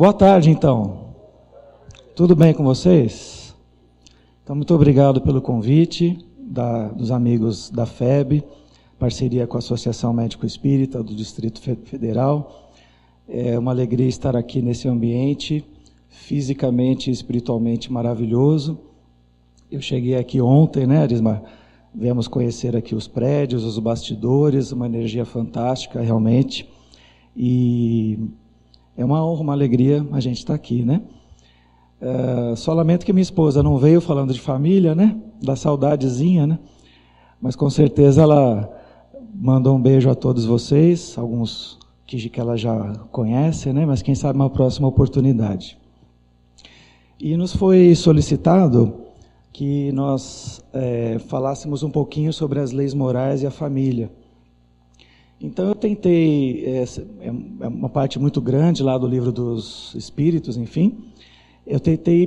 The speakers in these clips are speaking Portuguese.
Boa tarde, então. Tudo bem com vocês? Então, muito obrigado pelo convite dos amigos da FEB, parceria com a Associação Médico Espírita do Distrito Federal. É uma alegria estar aqui nesse ambiente, fisicamente e espiritualmente maravilhoso. Eu cheguei aqui ontem, né, Arismar? Viemos conhecer aqui os prédios, os bastidores, uma energia fantástica, realmente. E é uma honra, uma alegria a gente estar aqui, né? Só lamento que minha esposa não veio falando de família, né? Da saudadezinha, né? Mas com certeza ela mandou um beijo a todos vocês, alguns que ela já conhece, né? Mas quem sabe uma próxima oportunidade. E nos foi solicitado que nós falássemos um pouquinho sobre as leis morais e a família. Então eu tentei, é uma parte muito grande lá do Livro dos Espíritos, enfim, eu tentei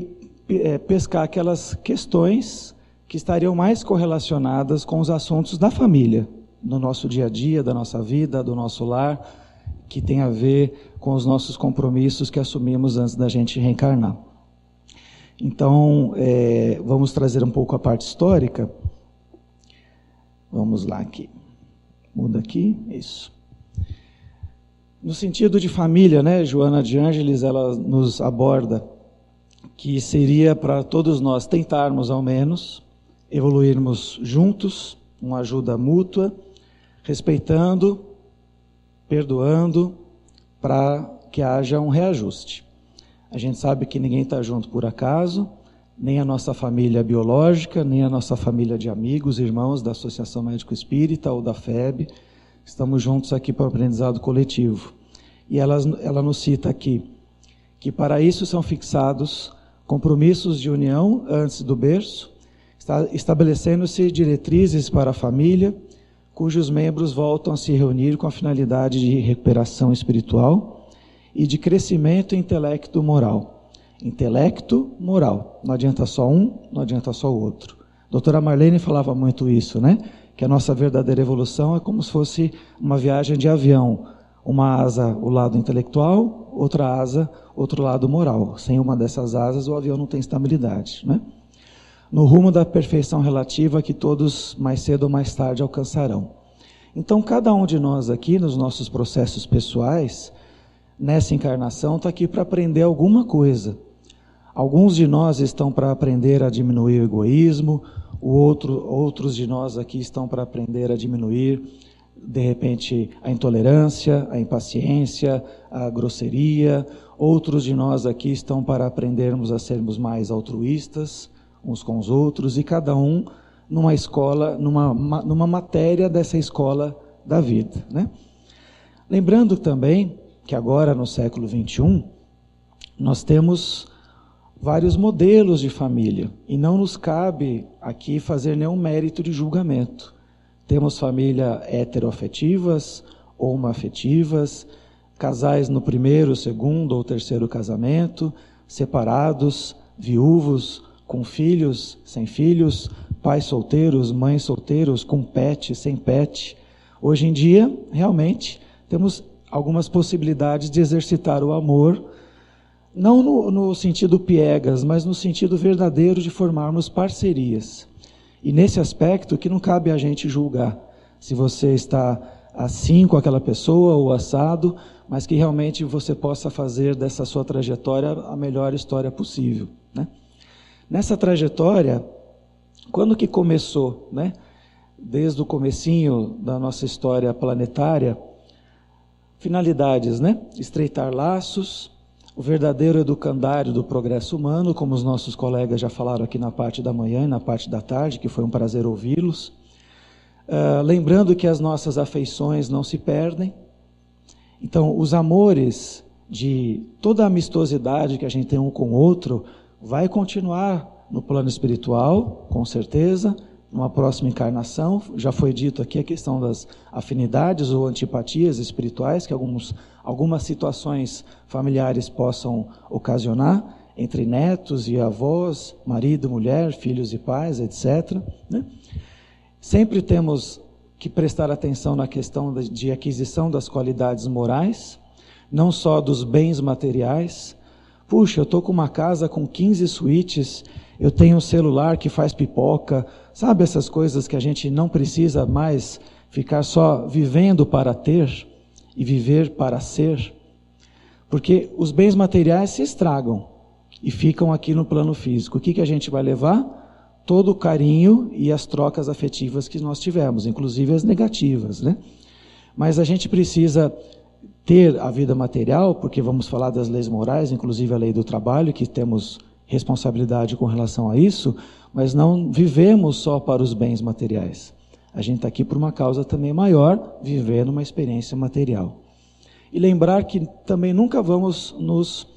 pescar aquelas questões que estariam mais correlacionadas com os assuntos da família, no nosso dia a dia, da nossa vida, do nosso lar, que tem a ver com os nossos compromissos que assumimos antes da gente reencarnar. Então, vamos trazer um pouco a parte histórica. Vamos lá aqui. Muda aqui, isso. No sentido de família, né, Joana de Ângeles, ela nos aborda que seria para todos nós tentarmos, ao menos, evoluirmos juntos, uma ajuda mútua, respeitando, perdoando, para que haja um reajuste. A gente sabe que ninguém está junto por acaso, nem a nossa família biológica, nem a nossa família de amigos, irmãos da Associação Médico Espírita ou da FEB. Estamos juntos aqui para o aprendizado coletivo. E ela nos cita aqui que para isso são fixados compromissos de união antes do berço, estabelecendo-se diretrizes para a família, cujos membros voltam a se reunir com a finalidade de recuperação espiritual e de crescimento intelecto-moral. Intelecto, moral. Não adianta só um, não adianta só o outro. A doutora Marlene falava muito isso, né? Que a nossa verdadeira evolução é como se fosse uma viagem de avião. Uma asa, o lado intelectual, outra asa, outro lado moral. Sem uma dessas asas, o avião não tem estabilidade, né? No rumo da perfeição relativa que todos, mais cedo ou mais tarde, alcançarão. Então, cada um de nós aqui, nos nossos processos pessoais, nessa encarnação, está aqui para aprender alguma coisa. Alguns de nós estão para aprender a diminuir o egoísmo, outros de nós aqui estão para aprender a diminuir, de repente, a intolerância, a impaciência, a grosseria. Outros de nós aqui estão para aprendermos a sermos mais altruístas uns com os outros, e cada um numa escola, numa matéria dessa escola da vida, né? Lembrando também que agora, no século XXI, nós temos vários modelos de família, e não nos cabe aqui fazer nenhum mérito de julgamento. Temos família heteroafetivas, homoafetivas, casais no primeiro, segundo ou terceiro casamento, separados, viúvos, com filhos, sem filhos, pais solteiros, mães solteiros, com pet, sem pet. Hoje em dia, realmente, temos algumas possibilidades de exercitar o amor, não no sentido piegas, mas no sentido verdadeiro de formarmos parcerias. E nesse aspecto que não cabe a gente julgar se você está assim com aquela pessoa ou assado, mas que realmente você possa fazer dessa sua trajetória a melhor história possível, né? Nessa trajetória, quando que começou, né? Desde o comecinho da nossa história planetária, finalidades, né? Estreitar laços, o verdadeiro educandário do progresso humano, como os nossos colegas já falaram aqui na parte da manhã e na parte da tarde, que foi um prazer ouvi-los. Lembrando que as nossas afeições não se perdem. Então, os amores de toda a amistosidade que a gente tem um com o outro vai continuar no plano espiritual, com certeza, numa próxima encarnação. Já foi dito aqui a questão das afinidades ou antipatias espirituais que algumas situações familiares possam ocasionar, entre netos e avós, marido, mulher, filhos e pais, etc., né? Sempre temos que prestar atenção na questão de aquisição das qualidades morais, não só dos bens materiais, Puxa, eu estou com uma casa com 15 suítes, eu tenho um celular que faz pipoca, sabe essas coisas que a gente não precisa mais ficar só vivendo para ter e viver para ser? Porque os bens materiais se estragam e ficam aqui no plano físico. O que a gente vai levar? Todo o carinho e as trocas afetivas que nós tivemos, inclusive as negativas, né? Mas a gente precisa ter a vida material, porque vamos falar das leis morais, inclusive a lei do trabalho, que temos responsabilidade com relação a isso, mas não vivemos só para os bens materiais. A gente está aqui por uma causa também maior, vivendo uma experiência material. E lembrar que também nunca vamos nos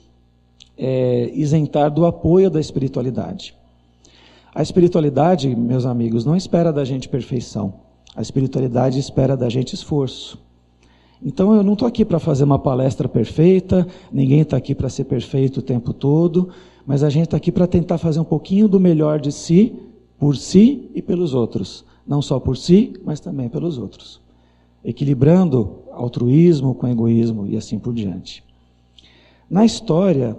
isentar do apoio da espiritualidade. A espiritualidade, meus amigos, não espera da gente perfeição. A espiritualidade espera da gente esforço. Então eu não estou aqui para fazer uma palestra perfeita, ninguém está aqui para ser perfeito o tempo todo, mas a gente está aqui para tentar fazer um pouquinho do melhor de si, por si e pelos outros. Não só por si, mas também pelos outros. Equilibrando altruísmo com egoísmo e assim por diante. Na história,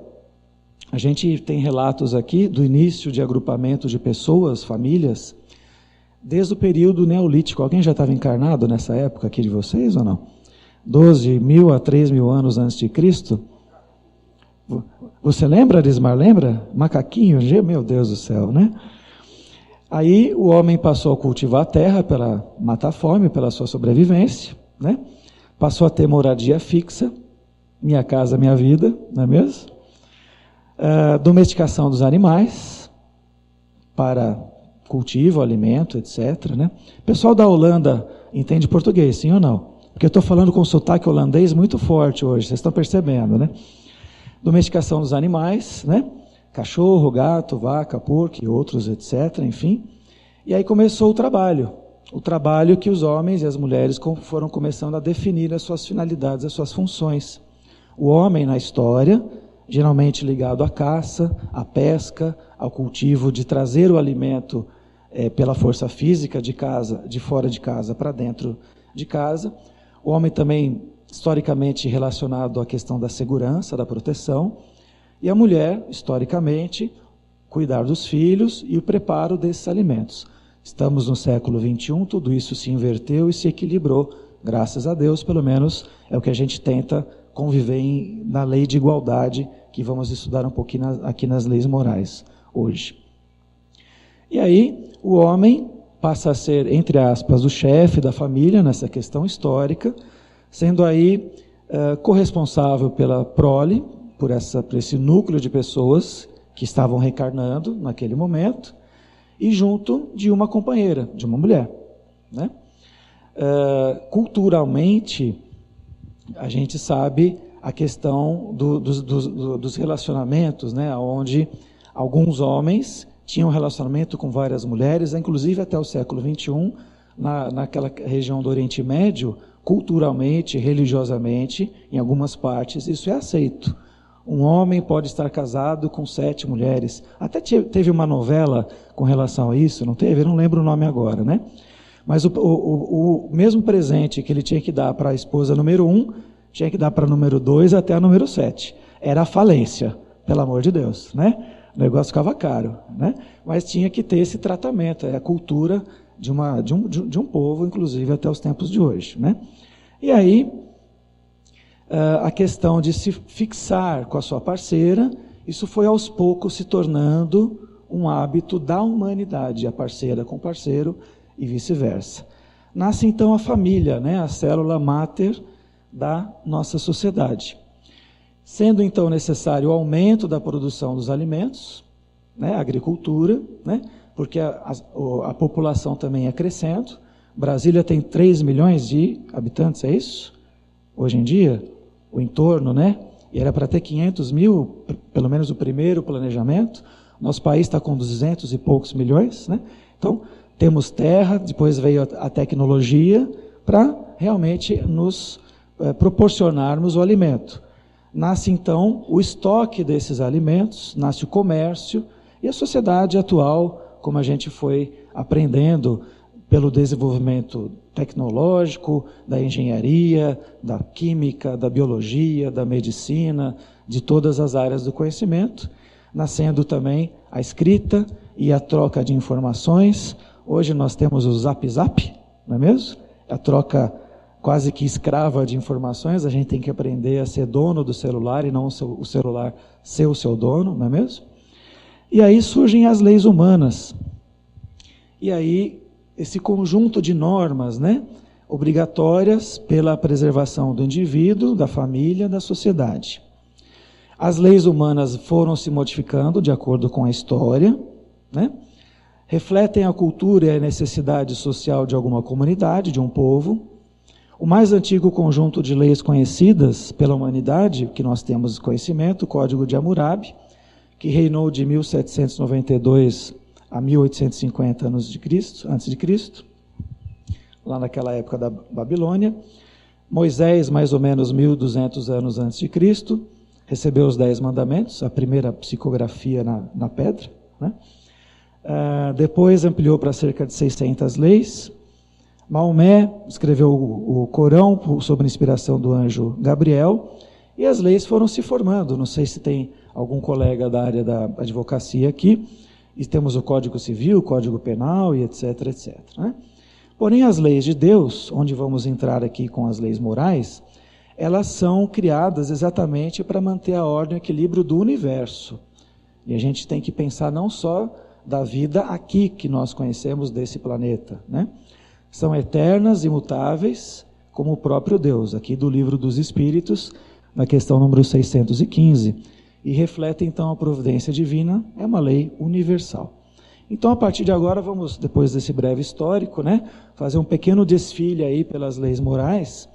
a gente tem relatos aqui do início de agrupamento de pessoas, famílias, desde o período neolítico. Alguém já estava encarnado nessa época aqui de vocês ou não? 12.000 a 3.000 anos antes de Cristo. Você lembra, Arismar? Lembra? Macaquinho, meu Deus do céu, né? Aí o homem passou a cultivar a terra para matar a fome, pela sua sobrevivência, né? Passou a ter moradia fixa, minha casa, minha vida, não é mesmo? Domesticação dos animais para cultivo, alimento, etc., né? O pessoal da Holanda entende português, sim ou não? Porque eu estou falando com sotaque holandês muito forte hoje, vocês estão percebendo, né? Domesticação dos animais, né? Cachorro, gato, vaca, porco e outros, etc., enfim. E aí começou o trabalho que os homens e as mulheres foram começando a definir as suas finalidades, as suas funções. O homem na história, geralmente ligado à caça, à pesca, ao cultivo de trazer o alimento pela força física de casa, de fora de casa para dentro de casa. O homem também, historicamente, relacionado à questão da segurança, da proteção. E a mulher, historicamente, cuidar dos filhos e o preparo desses alimentos. Estamos no século XXI, tudo isso se inverteu e se equilibrou, graças a Deus, pelo menos é o que a gente tenta conviver na lei de igualdade, que vamos estudar um pouquinho aqui nas leis morais hoje. E aí, o homem passa a ser, entre aspas, o chefe da família nessa questão histórica, sendo aí corresponsável pela prole, por esse núcleo de pessoas que estavam reencarnando naquele momento, e junto de uma companheira, de uma mulher, né? Culturalmente, a gente sabe a questão dos relacionamentos, né? Onde alguns homens tinham relacionamento com várias mulheres, inclusive até o século XXI, naquela região do Oriente Médio, culturalmente, religiosamente, em algumas partes, isso é aceito. Um homem pode estar casado com 7 mulheres. Até teve uma novela com relação a isso, não teve? Eu não lembro o nome agora, né? Mas o mesmo presente que ele tinha que dar para a esposa número 1, tinha que dar para a número 2 até a número 7. Era a falência, pelo amor de Deus, né? O negócio ficava caro, né? Mas tinha que ter esse tratamento, é a cultura de um povo, inclusive até os tempos de hoje, né? E aí, a questão de se fixar com a sua parceira, isso foi aos poucos se tornando um hábito da humanidade, a parceira com o parceiro e vice-versa. Nasce então a família, né? A célula máter da nossa sociedade. Sendo então necessário o aumento da produção dos alimentos, né? A agricultura, né? Porque a população também é crescendo. Brasília tem 3 milhões de habitantes, é isso? Hoje em dia, o entorno, né? E era para ter 500 mil, pelo menos o primeiro planejamento. Nosso país está com 200 e poucos milhões, né? Então, temos terra, depois veio a tecnologia para realmente nos proporcionarmos o alimento. Nasce então o estoque desses alimentos, nasce o comércio e a sociedade atual, como a gente foi aprendendo pelo desenvolvimento tecnológico, da engenharia, da química, da biologia, da medicina, de todas as áreas do conhecimento, nascendo também a escrita e a troca de informações. Hoje nós temos o Zap Zap, não é mesmo? A troca quase que escrava de informações. A gente tem que aprender a ser dono do celular e não o celular ser o seu dono, não é mesmo? E aí surgem as leis humanas. E aí esse conjunto de normas, né, obrigatórias pela preservação do indivíduo, da família, da sociedade. As leis humanas foram se modificando de acordo com a história, né? Refletem a cultura e a necessidade social de alguma comunidade, de um povo. O mais antigo conjunto de leis conhecidas pela humanidade, que nós temos conhecimento, o Código de Hammurabi, que reinou de 1792 a 1850 antes de Cristo, lá naquela época da Babilônia. Moisés, mais ou menos 1200 anos antes de Cristo, recebeu os 10 mandamentos, a primeira psicografia na pedra, né? Depois ampliou para cerca de 600 leis. Maomé escreveu o Corão sob a inspiração do anjo Gabriel, e as leis foram se formando. Não sei se tem algum colega da área da advocacia aqui, e temos o Código Civil, o Código Penal e etc, etc, né? Porém, as leis de Deus, onde vamos entrar aqui com as leis morais, elas são criadas exatamente para manter a ordem e o equilíbrio do universo. E a gente tem que pensar não só da vida aqui que nós conhecemos desse planeta, né? São eternas, imutáveis, como o próprio Deus, aqui do Livro dos Espíritos, na questão número 615, e refletem então a providência divina, é uma lei universal. Então, a partir de agora, vamos, depois desse breve histórico, né, fazer um pequeno desfile aí pelas leis morais,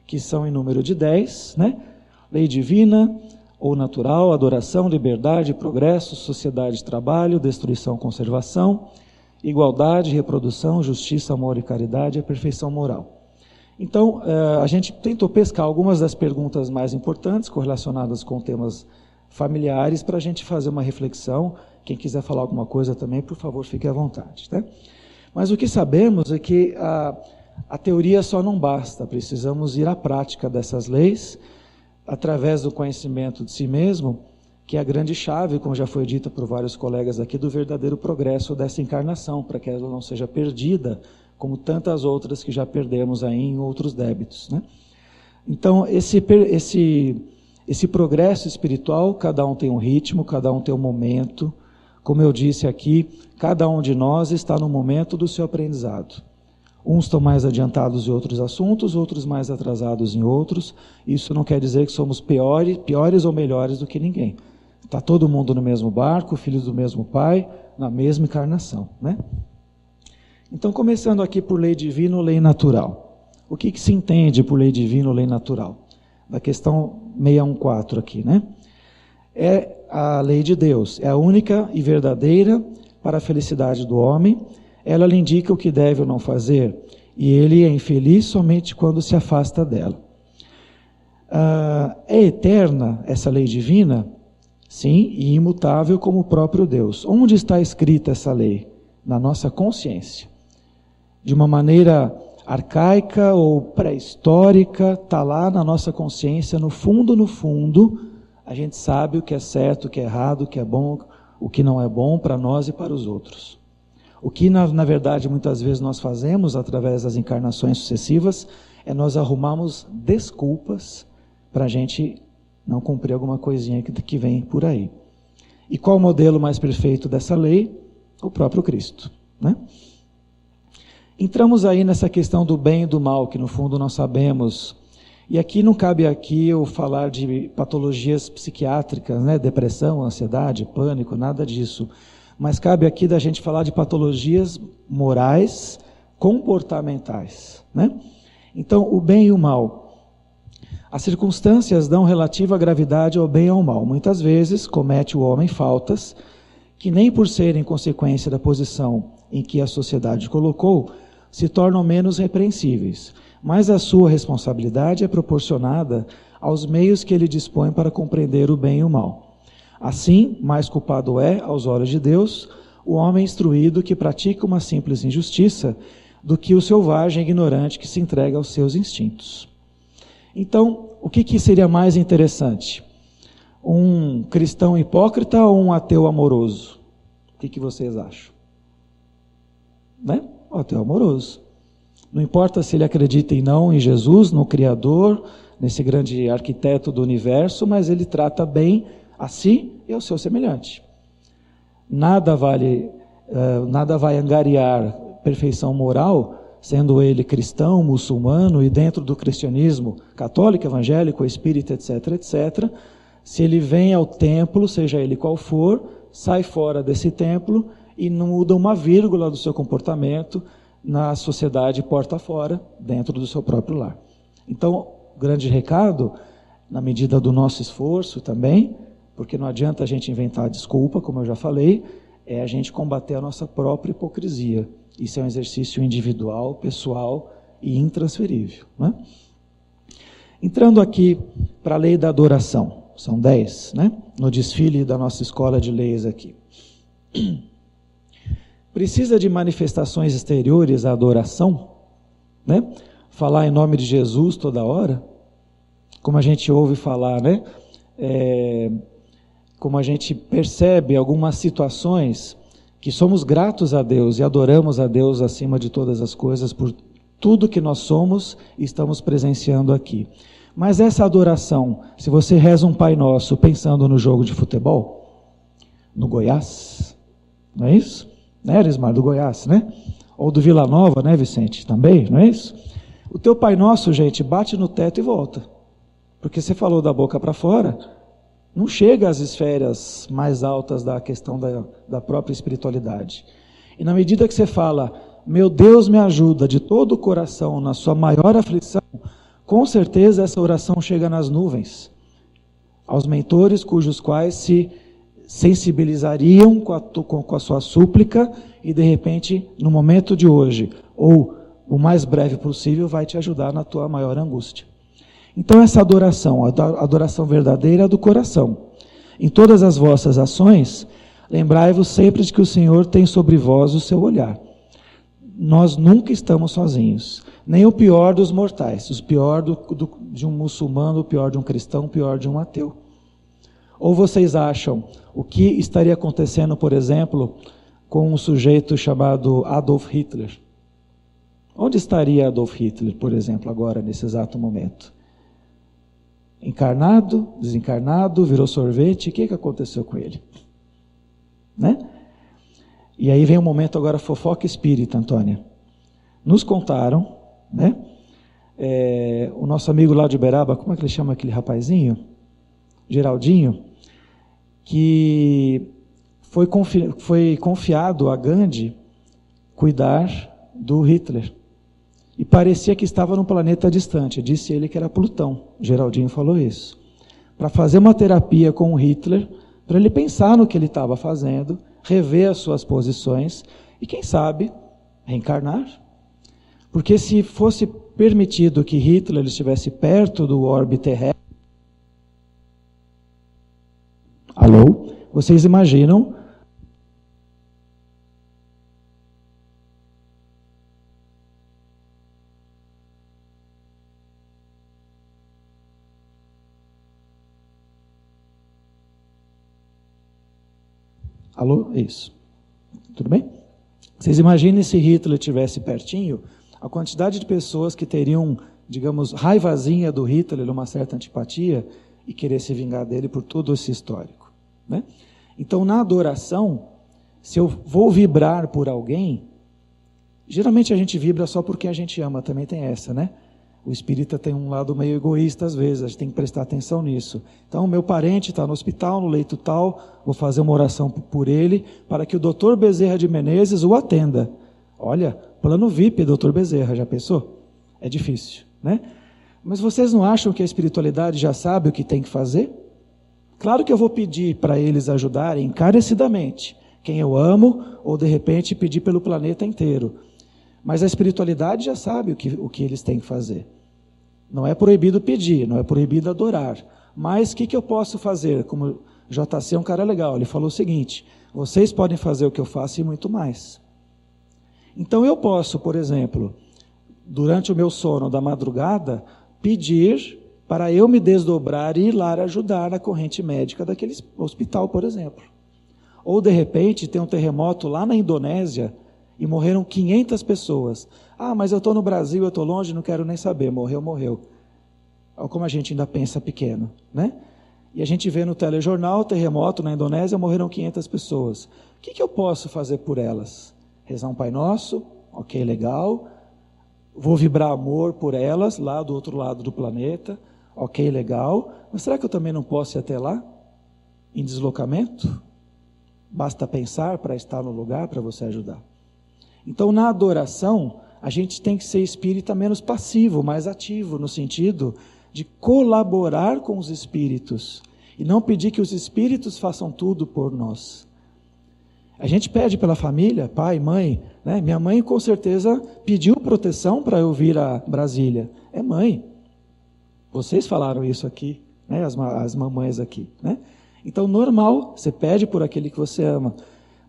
que são em número de 10, né? Lei divina ou natural, adoração, liberdade, progresso, sociedade, trabalho, destruição, conservação, igualdade, reprodução, justiça, amor e caridade, a perfeição moral. Então, a gente tentou pescar algumas das perguntas mais importantes correlacionadas com temas familiares para a gente fazer uma reflexão. Quem quiser falar alguma coisa também, por favor, fique à vontade, tá? Mas o que sabemos é que a teoria só não basta, precisamos ir à prática dessas leis, através do conhecimento de si mesmo, que é a grande chave, como já foi dito por vários colegas aqui, do verdadeiro progresso dessa encarnação, para que ela não seja perdida, como tantas outras que já perdemos aí em outros débitos, né? Então, esse progresso espiritual, cada um tem um ritmo, cada um tem um momento. Como eu disse aqui, cada um de nós está no momento do seu aprendizado. Uns estão mais adiantados em outros assuntos, outros mais atrasados em outros. Isso não quer dizer que somos piores ou melhores do que ninguém. Está todo mundo no mesmo barco, filhos do mesmo pai, na mesma encarnação, né? Então, começando aqui por lei divina ou lei natural. O que se entende por lei divina ou lei natural? Da questão 614 aqui, né? É a lei de Deus, é a única e verdadeira para a felicidade do homem. Ela lhe indica o que deve ou não fazer, e ele é infeliz somente quando se afasta dela. É eterna essa lei divina? Sim, e imutável como o próprio Deus. Onde está escrita essa lei? Na nossa consciência. De uma maneira arcaica ou pré-histórica, está lá na nossa consciência, no fundo, a gente sabe o que é certo, o que é errado, o que é bom, o que não é bom para nós e para os outros. O que, na verdade, muitas vezes nós fazemos, através das encarnações sucessivas, é nós arrumarmos desculpas para a gente não cumprir alguma coisinha que vem por aí. E qual o modelo mais perfeito dessa lei? O próprio Cristo, né? Entramos aí nessa questão do bem e do mal, que no fundo nós sabemos. E aqui não cabe eu falar de patologias psiquiátricas, né? Depressão, ansiedade, pânico, nada disso. Mas cabe aqui da gente falar de patologias morais, comportamentais, né? Então, o bem e o mal. As circunstâncias dão relativa gravidade ao bem e ao mal. Muitas vezes comete o homem faltas que nem por serem consequência da posição em que a sociedade colocou, se tornam menos repreensíveis. Mas a sua responsabilidade é proporcionada aos meios que ele dispõe para compreender o bem e o mal. Assim, mais culpado é, aos olhos de Deus, o homem instruído que pratica uma simples injustiça do que o selvagem ignorante que se entrega aos seus instintos. Então, o que seria mais interessante? Um cristão hipócrita ou um ateu amoroso? O que vocês acham? Né? O ateu amoroso. Não importa se ele acredita em Jesus, no Criador, nesse grande arquiteto do universo, mas ele trata bem a si e ao seu semelhante. Nada vai angariar perfeição moral, sendo ele cristão, muçulmano e dentro do cristianismo católico, evangélico, espírita, etc., etc., se ele vem ao templo, seja ele qual for, sai fora desse templo e não muda uma vírgula do seu comportamento na sociedade porta fora, dentro do seu próprio lar. Então, o grande recado, na medida do nosso esforço também, porque não adianta a gente inventar desculpa, como eu já falei, é a gente combater a nossa própria hipocrisia. Isso é um exercício individual, pessoal e intransferível, né? Entrando aqui para a lei da adoração, são 10, né? No desfile da nossa escola de leis aqui. Precisa de manifestações exteriores a adoração, né? Falar em nome de Jesus toda hora, como a gente ouve falar, né? Como a gente percebe algumas situações que somos gratos a Deus e adoramos a Deus acima de todas as coisas por tudo que nós somos e estamos presenciando aqui. Mas essa adoração, se você reza um Pai Nosso pensando no jogo de futebol, no Goiás, não é isso? Né, Erismar, do Goiás, né? Ou do Vila Nova, né, Vicente? Também, não é isso? O teu Pai Nosso, gente, bate no teto e volta. Porque você falou da boca para fora, não chega às esferas mais altas da questão da própria espiritualidade. E na medida que você fala, meu Deus me ajuda de todo o coração na sua maior aflição, com certeza essa oração chega nas nuvens, aos mentores cujos quais se sensibilizariam com a sua súplica e de repente, no momento de hoje, ou o mais breve possível, vai te ajudar na tua maior angústia. Então essa adoração, a adoração verdadeira do coração. Em todas as vossas ações, lembrai-vos sempre de que o Senhor tem sobre vós o seu olhar. Nós nunca estamos sozinhos, nem o pior dos mortais, o pior de um muçulmano, o pior de um cristão, o pior de um ateu. Ou vocês acham o que estaria acontecendo, por exemplo, com um sujeito chamado Adolf Hitler? Onde estaria Adolf Hitler, por exemplo, agora, nesse exato momento? Encarnado, desencarnado, virou sorvete, o que aconteceu com ele? Né? E aí vem um momento agora, fofoca espírita, Antônia. Nos contaram, né? O nosso amigo lá de Uberaba, como é que ele chama aquele rapazinho? Geraldinho, que foi confiado a Gandhi cuidar do Hitler. E parecia que estava num planeta distante. Disse ele que era Plutão. Geraldinho falou isso. Para fazer uma terapia com o Hitler, para ele pensar no que ele estava fazendo, rever as suas posições e, quem sabe, reencarnar. Porque se fosse permitido que Hitler estivesse perto do orbe terrestre... Alô? Vocês imaginam... Alô? Isso. Tudo bem? Vocês imaginem se Hitler estivesse pertinho, a quantidade de pessoas que teriam, digamos, raivazinha do Hitler, uma certa antipatia, e querer se vingar dele por todo esse histórico, né? Então, na adoração, se eu vou vibrar por alguém, geralmente a gente vibra só porque a gente ama, também tem essa, né? O espírita tem um lado meio egoísta às vezes, a gente tem que prestar atenção nisso. Então, meu parente está no hospital, no leito tal, vou fazer uma oração por ele, para que o Dr. Bezerra de Menezes o atenda. Olha, plano VIP, Dr. Bezerra, já pensou? É difícil, né? Mas vocês não acham que a espiritualidade já sabe o que tem que fazer? Claro que eu vou pedir para eles ajudarem encarecidamente quem eu amo, ou de repente pedir pelo planeta inteiro. Mas a espiritualidade já sabe o que eles têm que fazer. Não é proibido pedir, não é proibido adorar. Mas o que eu posso fazer? Como o JC é um cara legal, ele falou o seguinte: vocês podem fazer o que eu faço e muito mais. Então eu posso, por exemplo, durante o meu sono da madrugada, pedir para eu me desdobrar e ir lá ajudar na corrente médica daquele hospital, por exemplo. Ou, de repente, tem um terremoto lá na Indonésia e morreram 500 pessoas. Ah, mas eu estou no Brasil, eu estou longe, não quero nem saber. Morreu, morreu. Olha como a gente ainda pensa pequeno, né? E a gente vê no telejornal, terremoto na Indonésia, morreram 500 pessoas. O que eu posso fazer por elas? Rezar um Pai Nosso? Ok, legal. Vou vibrar amor por elas, lá do outro lado do planeta. Ok, legal. Mas será que eu também não posso ir até lá? Em deslocamento? Basta pensar para estar no lugar, para você ajudar. Então, na adoração, a gente tem que ser espírita menos passivo, mais ativo, no sentido de colaborar com os espíritos e não pedir que os espíritos façam tudo por nós. A gente pede pela família, pai, mãe, né? Minha mãe com certeza pediu proteção para eu vir a Brasília. É mãe. Vocês falaram isso aqui, né? As mamães aqui, né? Então, normal, você pede por aquele que você ama,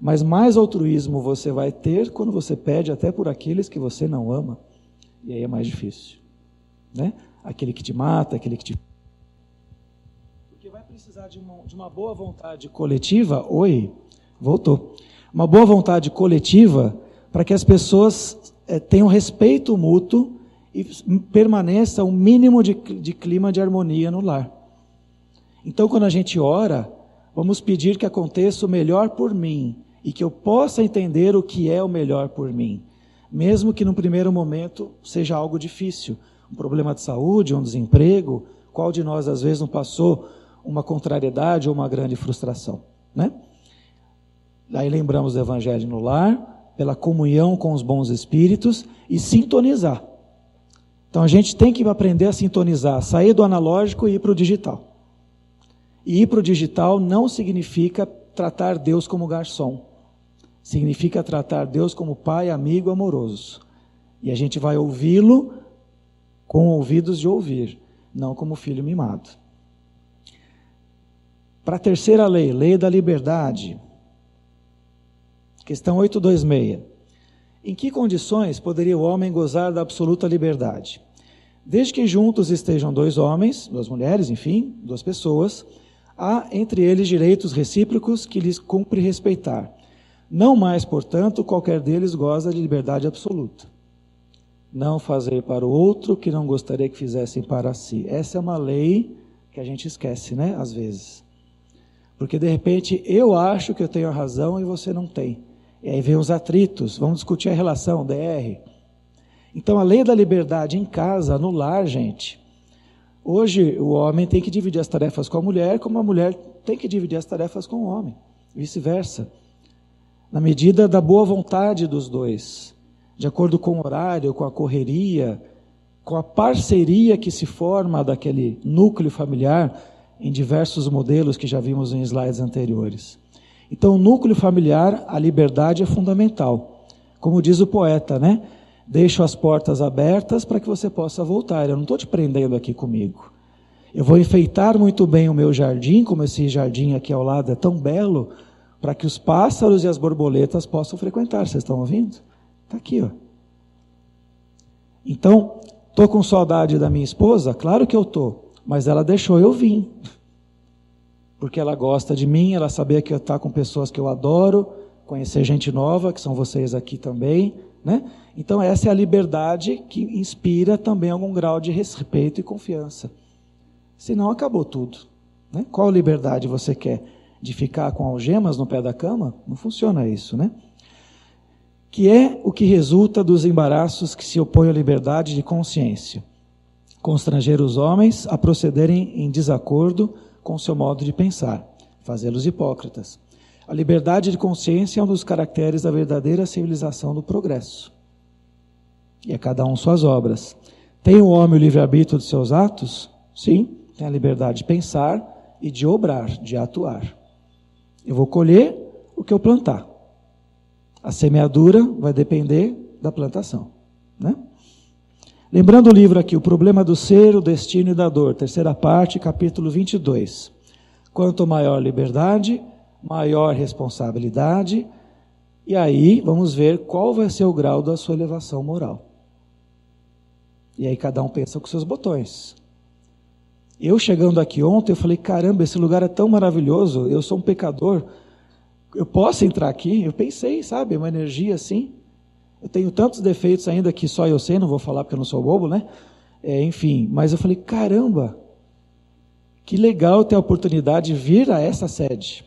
mas mais altruísmo você vai ter quando você pede até por aqueles que você não ama, e aí é mais difícil, né? Aquele que te mata, aquele que te... Porque vai precisar de uma boa vontade coletiva, voltou, uma boa vontade coletiva para que as pessoas tenham respeito mútuo e permaneça um mínimo de clima de harmonia no lar. Então, quando a gente ora, vamos pedir que aconteça o melhor por mim e que eu possa entender o que é o melhor por mim, mesmo que no primeiro momento seja algo difícil, um problema de saúde, um desemprego. Qual de nós às vezes não passou uma contrariedade ou uma grande frustração, né? Aí lembramos do Evangelho no lar, pela comunhão com os bons espíritos e sintonizar. Então a gente tem que aprender a sintonizar, sair do analógico e ir para o digital. E ir para o digital não significa tratar Deus como garçom. Significa tratar Deus como pai, amigo, amoroso. E a gente vai ouvi-lo com ouvidos de ouvir, não como filho mimado. Para a terceira lei, lei da liberdade. Questão 826. Em que condições poderia o homem gozar da absoluta liberdade? Desde que juntos estejam dois homens, duas mulheres, enfim, duas pessoas, há entre eles direitos recíprocos que lhes cumpre respeitar. Não mais, portanto, qualquer deles goza de liberdade absoluta. Não fazer para o outro que não gostaria que fizessem para si. Essa é uma lei que a gente esquece, né? Às vezes. Porque, de repente, eu acho que eu tenho a razão e você não tem. E aí vem os atritos, vamos discutir a relação, DR. Então, a lei da liberdade em casa, no lar, gente. Hoje, o homem tem que dividir as tarefas com a mulher, como a mulher tem que dividir as tarefas com o homem. Vice-versa. Na medida da boa vontade dos dois. De acordo com o horário, com a correria, com a parceria que se forma daquele núcleo familiar, em diversos modelos que já vimos em slides anteriores. Então, o núcleo familiar, a liberdade é fundamental. Como diz o poeta, né? Deixo as portas abertas para que você possa voltar. Eu não estou te prendendo aqui comigo. Eu vou enfeitar muito bem o meu jardim, como esse jardim aqui ao lado é tão belo, para que os pássaros e as borboletas possam frequentar. Vocês estão ouvindo? Está aqui, ó. Então, estou com saudade da minha esposa? Claro que eu estou, mas ela deixou eu vir. Porque ela gosta de mim, ela sabia que eu estou com pessoas que eu adoro, conhecer gente nova, que são vocês aqui também, né? Então essa é a liberdade que inspira também algum grau de respeito e confiança. Senão acabou tudo, né? Qual liberdade você quer? De ficar com algemas no pé da cama? Não funciona isso, né? Que é o que resulta dos embaraços que se opõem à liberdade de consciência. Constranger os homens a procederem em desacordo com seu modo de pensar, fazê-los hipócritas. A liberdade de consciência é um dos caracteres da verdadeira civilização do progresso. E a cada um suas obras. Tem o homem o livre-arbítrio de seus atos? Sim, tem a liberdade de pensar e de obrar, de atuar. Eu vou colher o que eu plantar. A semeadura vai depender da plantação, né? Lembrando o livro aqui, O Problema do Ser, o Destino e da Dor, terceira parte, capítulo 22. Quanto maior liberdade, maior responsabilidade, e aí vamos ver qual vai ser o grau da sua elevação moral. E aí cada um pensa com seus botões. Eu chegando aqui ontem, eu falei, caramba, esse lugar é tão maravilhoso, eu sou um pecador, eu posso entrar aqui? Eu pensei, sabe, uma energia assim. Eu tenho tantos defeitos ainda que só eu sei, não vou falar porque eu não sou bobo, né? Enfim, mas eu falei, caramba, que legal ter a oportunidade de vir a essa sede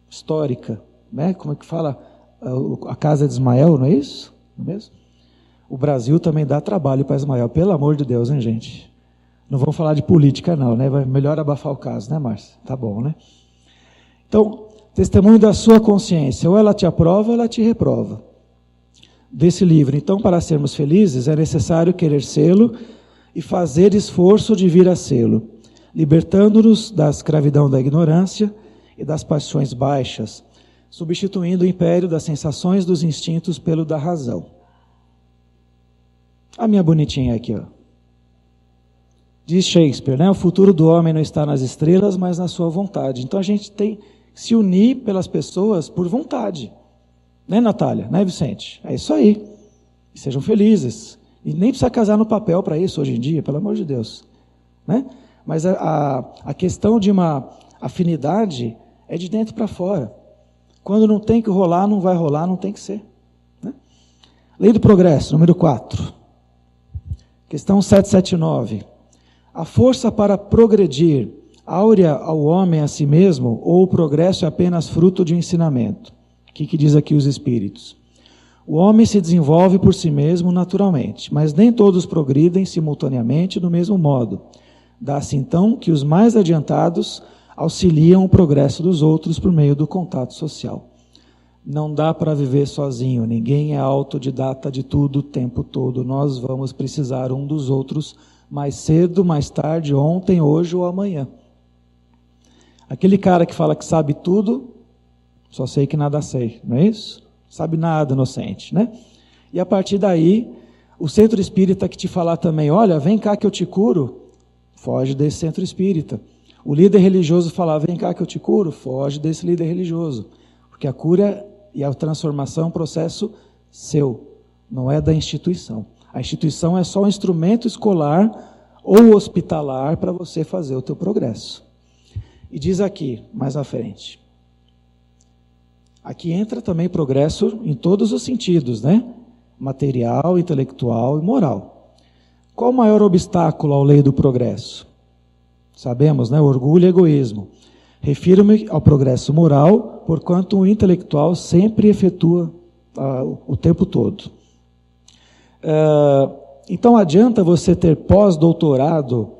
histórica, né? Como é que fala? A casa de Ismael, não é isso? Não é mesmo? O Brasil também dá trabalho para Ismael, pelo amor de Deus, hein, gente? Não vamos falar de política não, né? Melhor abafar o caso, né, Márcia? Tá bom, né? Então, testemunho da sua consciência, ou ela te aprova ou ela te reprova. Desse livro, então, para sermos felizes, é necessário querer sê-lo e fazer esforço de vir a sê-lo, libertando-nos da escravidão da ignorância e das paixões baixas, substituindo o império das sensações dos instintos pelo da razão. A minha bonitinha aqui, ó. Diz Shakespeare, né? O futuro do homem não está nas estrelas, mas na sua vontade. Então a gente tem que se unir pelas pessoas por vontade. Né, Natália? Né, Vicente? É isso aí. E sejam felizes. E nem precisa casar no papel para isso hoje em dia, pelo amor de Deus. Né? Mas a questão de uma afinidade é de dentro para fora. Quando não tem que rolar, não vai rolar, não tem que ser. Né? Lei do Progresso, número 4. Questão 779. A força para progredir áurea ao homem a si mesmo, ou o progresso é apenas fruto de ensinamento? O que diz aqui os espíritos? O homem se desenvolve por si mesmo naturalmente, mas nem todos progridem simultaneamente do mesmo modo. Dá-se então que os mais adiantados auxiliam o progresso dos outros por meio do contato social. Não dá para viver sozinho, ninguém é autodidata de tudo o tempo todo. Nós vamos precisar um dos outros mais cedo, mais tarde, ontem, hoje ou amanhã. Aquele cara que fala que sabe tudo, só sei que nada sei, não é isso? Sabe nada, inocente, né? E a partir daí, o centro espírita que te falar também, olha, vem cá que eu te curo, foge desse centro espírita. O líder religioso falar, vem cá que eu te curo, foge desse líder religioso. Porque a cura e a transformação é um processo seu, não é da instituição. A instituição é só um instrumento escolar ou hospitalar para você fazer o teu progresso. E diz aqui, mais à frente, aqui entra também progresso em todos os sentidos, né? Material, intelectual e moral. Qual o maior obstáculo à lei do progresso? Sabemos, né? Orgulho e egoísmo. Refiro-me ao progresso moral, porquanto o intelectual sempre efetua o tempo todo. Então adianta você ter pós-doutorado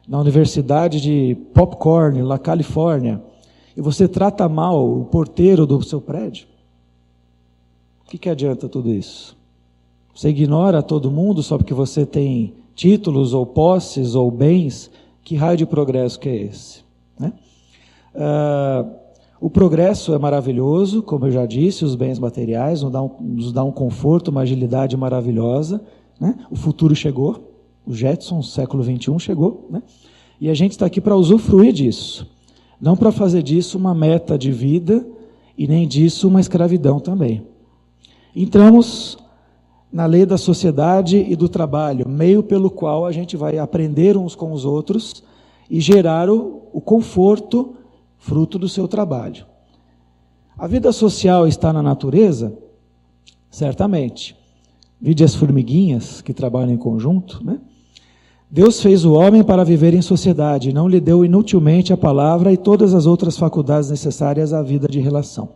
na Universidade de Popcorn, na Califórnia, e você trata mal o porteiro do seu prédio? O que adianta tudo isso? Você ignora todo mundo só porque você tem títulos, ou posses, ou bens? Que raio de progresso que é esse? Né? O progresso é maravilhoso, como eu já disse, os bens materiais nos dá um conforto, uma agilidade maravilhosa. Né? O futuro chegou, o Jetson, século XXI chegou, né? E a gente está aqui para usufruir disso. Não para fazer disso uma meta de vida e nem disso uma escravidão também. Entramos na lei da sociedade e do trabalho, meio pelo qual a gente vai aprender uns com os outros e gerar o conforto fruto do seu trabalho. A vida social está na natureza? Certamente. Vide as formiguinhas que trabalham em conjunto, né? Deus fez o homem para viver em sociedade, não lhe deu inutilmente a palavra e todas as outras faculdades necessárias à vida de relação.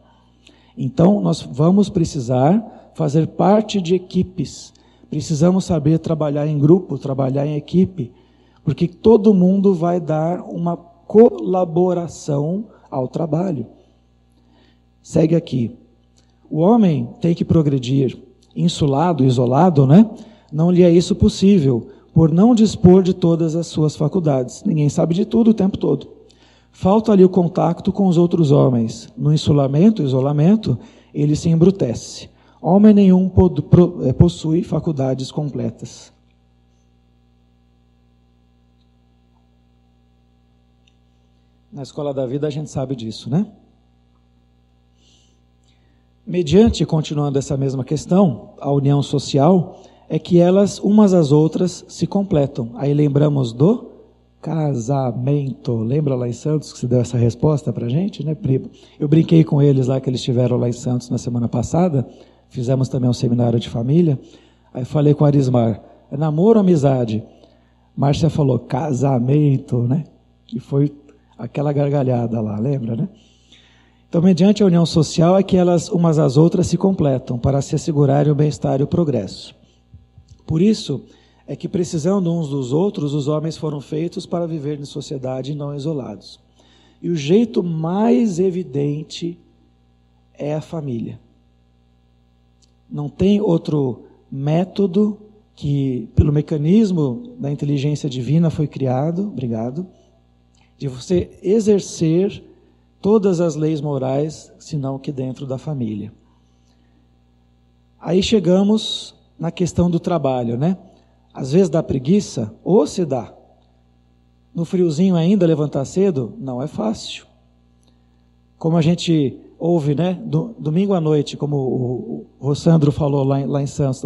Então, nós vamos precisar fazer parte de equipes. Precisamos saber trabalhar em grupo, trabalhar em equipe, porque todo mundo vai dar uma colaboração ao trabalho. Segue aqui. O homem tem que progredir insulado, isolado, né? Não lhe é isso possível, por não dispor de todas as suas faculdades. Ninguém sabe de tudo o tempo todo. Falta-lhe o contato com os outros homens. No isolamento, ele se embrutece. Homem nenhum possui faculdades completas. Na escola da vida a gente sabe disso, né? Mediante, continuando essa mesma questão, a união social é que elas, umas às outras, se completam. Aí lembramos do casamento. Lembra lá em Santos que você deu essa resposta para a gente, né, primo? Eu brinquei com eles lá, que eles estiveram lá em Santos na semana passada, fizemos também um seminário de família, aí falei com a Arismar, é namoro ou amizade? Márcia falou, casamento, né? E foi aquela gargalhada lá, lembra, né? Então, mediante a união social é que elas, umas às outras, se completam para se assegurarem o bem-estar e o progresso. Por isso, é que precisando uns dos outros, os homens foram feitos para viver em sociedade e não isolados. E o jeito mais evidente é a família. Não tem outro método que, pelo mecanismo da inteligência divina, foi criado, obrigado, de você exercer todas as leis morais, senão que dentro da família. Aí chegamos na questão do trabalho, né? Às vezes dá preguiça, ou se dá. No friozinho ainda, levantar cedo, não é fácil. Como a gente ouve, né? Domingo à noite, como o Rossandro falou lá em Santos,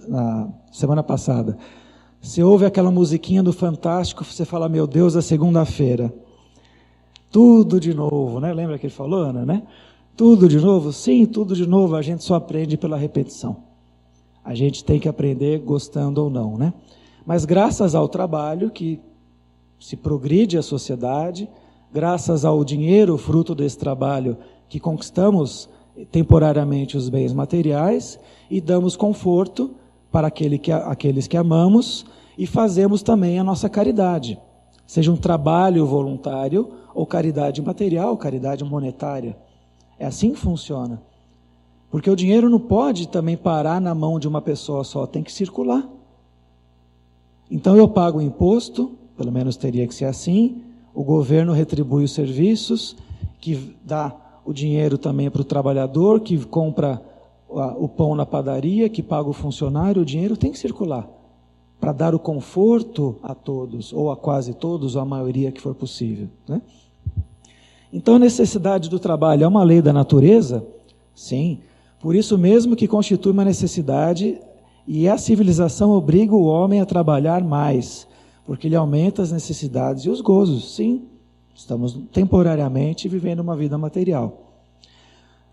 na semana passada. Você ouve aquela musiquinha do Fantástico, você fala, meu Deus, é segunda-feira. Tudo de novo, né? Lembra que ele falou, Ana, né? Tudo de novo? Sim, tudo de novo. A gente só aprende pela repetição. A gente tem que aprender gostando ou não, né? Mas graças ao trabalho que se progride a sociedade, graças ao dinheiro, fruto desse trabalho, que conquistamos temporariamente os bens materiais e damos conforto para aqueles que amamos e fazemos também a nossa caridade. Seja um trabalho voluntário ou caridade material, caridade monetária. É assim que funciona. Porque o dinheiro não pode também parar na mão de uma pessoa só, tem que circular. Então eu pago o imposto, pelo menos teria que ser assim, o governo retribui os serviços, que dá o dinheiro também para o trabalhador, que compra o pão na padaria, que paga o funcionário, o dinheiro tem que circular, para dar o conforto a todos, ou a quase todos, ou a maioria que for possível, né? Então a necessidade do trabalho é uma lei da natureza? Sim. Por isso mesmo que constitui uma necessidade, e a civilização obriga o homem a trabalhar mais, porque ele aumenta as necessidades e os gozos. Sim, estamos temporariamente vivendo uma vida material.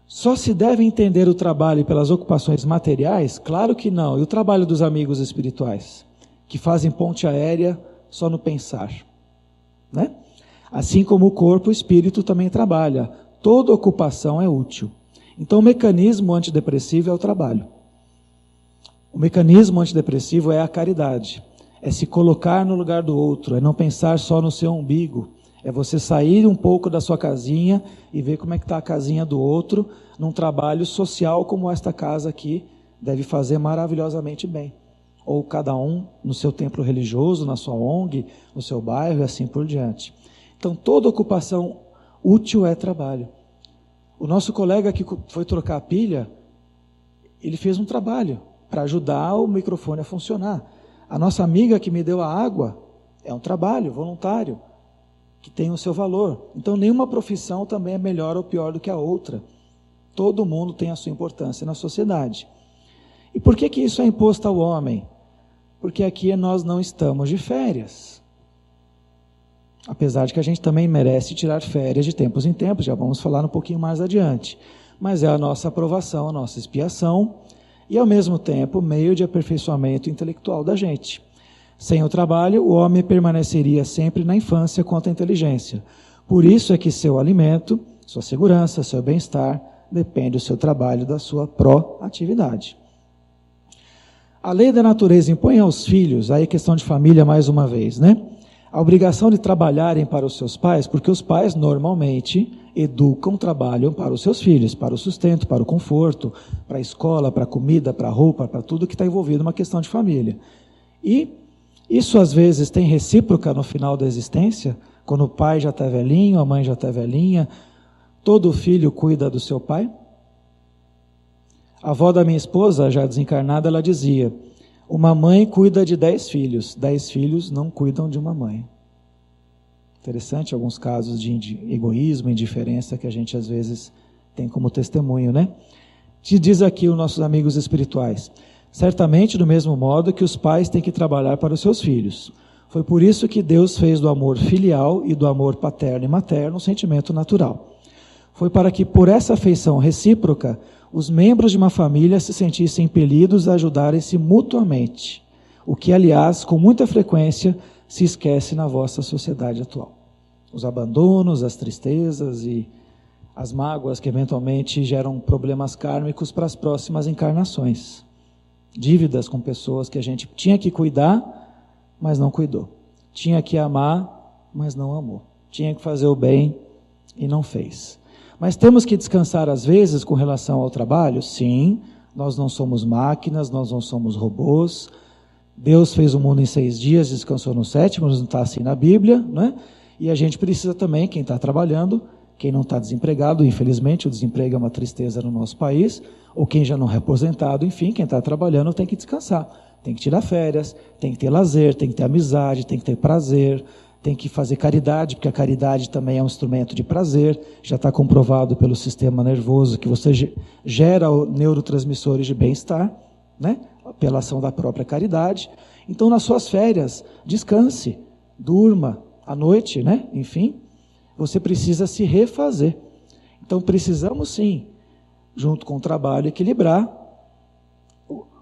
Só se deve entender o trabalho pelas ocupações materiais? Claro que não. E o trabalho dos amigos espirituais, que fazem ponte aérea só no pensar, né? Assim como o corpo, o espírito também trabalha. Toda ocupação é útil. Então o mecanismo antidepressivo é o trabalho. O mecanismo antidepressivo é a caridade. É se colocar no lugar do outro, é não pensar só no seu umbigo. É você sair um pouco da sua casinha e ver como é que está a casinha do outro, num trabalho social como esta casa aqui deve fazer maravilhosamente bem. Ou cada um no seu templo religioso, na sua ONG, no seu bairro e assim por diante. Então toda ocupação útil é trabalho. O nosso colega que foi trocar a pilha, ele fez um trabalho para ajudar o microfone a funcionar. A nossa amiga que me deu a água é um trabalho voluntário, que tem o seu valor. Então nenhuma profissão também é melhor ou pior do que a outra. Todo mundo tem a sua importância na sociedade. E por que isso é imposto ao homem? Porque aqui nós não estamos de férias. Apesar de que a gente também merece tirar férias de tempos em tempos, já vamos falar um pouquinho mais adiante. Mas é a nossa aprovação, a nossa expiação e, ao mesmo tempo, meio de aperfeiçoamento intelectual da gente. Sem o trabalho, o homem permaneceria sempre na infância quanto à inteligência. Por isso é que seu alimento, sua segurança, seu bem-estar, depende do seu trabalho, da sua proatividade. A lei da natureza impõe aos filhos, aí questão de família mais uma vez, né? A obrigação de trabalharem para os seus pais, porque os pais normalmente educam, trabalham para os seus filhos, para o sustento, para o conforto, para a escola, para a comida, para a roupa, para tudo que está envolvido numa questão de família. E isso às vezes tem recíproca no final da existência, quando o pai já está velhinho, a mãe já está velhinha, todo filho cuida do seu pai. A avó da minha esposa, já desencarnada, ela dizia: uma mãe cuida de 10 filhos, 10 filhos não cuidam de uma mãe. Interessante alguns casos de egoísmo, indiferença que a gente às vezes tem como testemunho, né? Te diz aqui os nossos amigos espirituais: certamente do mesmo modo que os pais têm que trabalhar para os seus filhos. Foi por isso que Deus fez do amor filial e do amor paterno e materno um sentimento natural. Foi para que, por essa afeição recíproca, os membros de uma família se sentissem impelidos a ajudarem-se mutuamente, o que, aliás, com muita frequência, se esquece na vossa sociedade atual. Os abandonos, as tristezas e as mágoas que eventualmente geram problemas kármicos para as próximas encarnações. Dívidas com pessoas que a gente tinha que cuidar, mas não cuidou. Tinha que amar, mas não amou. Tinha que fazer o bem e não fez. Mas temos que descansar às vezes com relação ao trabalho? Sim, nós não somos máquinas, nós não somos robôs. Deus fez o mundo em 6 dias, descansou no 7º, mas não está assim na Bíblia, né? E a gente precisa também, quem está trabalhando, quem não está desempregado, infelizmente o desemprego é uma tristeza no nosso país, ou quem já não é aposentado, enfim, quem está trabalhando tem que descansar, tem que tirar férias, tem que ter lazer, tem que ter amizade, tem que ter prazer, tem que fazer caridade, porque a caridade também é um instrumento de prazer, já está comprovado pelo sistema nervoso que você gera neurotransmissores de bem-estar, né? Pela ação da própria caridade. Então, nas suas férias, descanse, durma à noite, né? Enfim, você precisa se refazer. Então, precisamos sim, junto com o trabalho, equilibrar.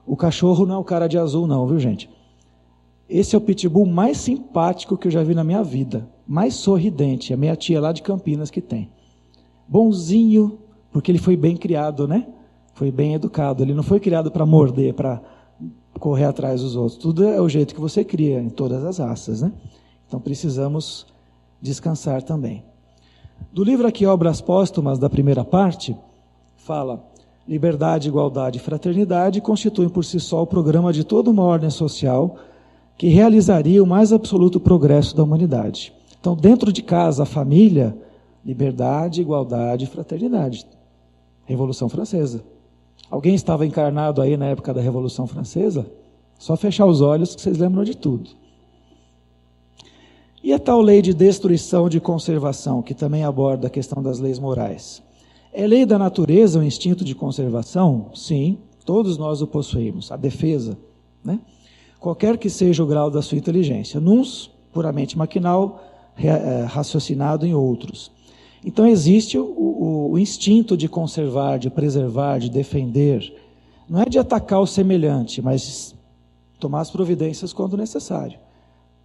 O cachorro não é o cara de azul não, viu gente? Esse é o pitbull mais simpático que eu já vi na minha vida, mais sorridente, a minha tia lá de Campinas que tem. Bonzinho, porque ele foi bem criado, né? Foi bem educado, ele não foi criado para morder, para correr atrás dos outros. Tudo é o jeito que você cria, em todas as raças, né? Então precisamos descansar também. Do livro aqui, Obras Póstumas, da primeira parte, fala: liberdade, igualdade e fraternidade constituem por si só o programa de toda uma ordem social que realizaria o mais absoluto progresso da humanidade. Então, dentro de casa, a família, liberdade, igualdade e fraternidade. Revolução Francesa. Alguém estava encarnado aí na época da Revolução Francesa? Só fechar os olhos que vocês lembram de tudo. E a tal lei de destruição e de conservação, que também aborda a questão das leis morais. É lei da natureza o instinto de conservação? Sim, todos nós o possuímos. A defesa, né? Qualquer que seja o grau da sua inteligência. Nuns, puramente maquinal, raciocinado em outros. Então existe o instinto de conservar, de preservar, de defender. Não é de atacar o semelhante, mas tomar as providências quando necessário.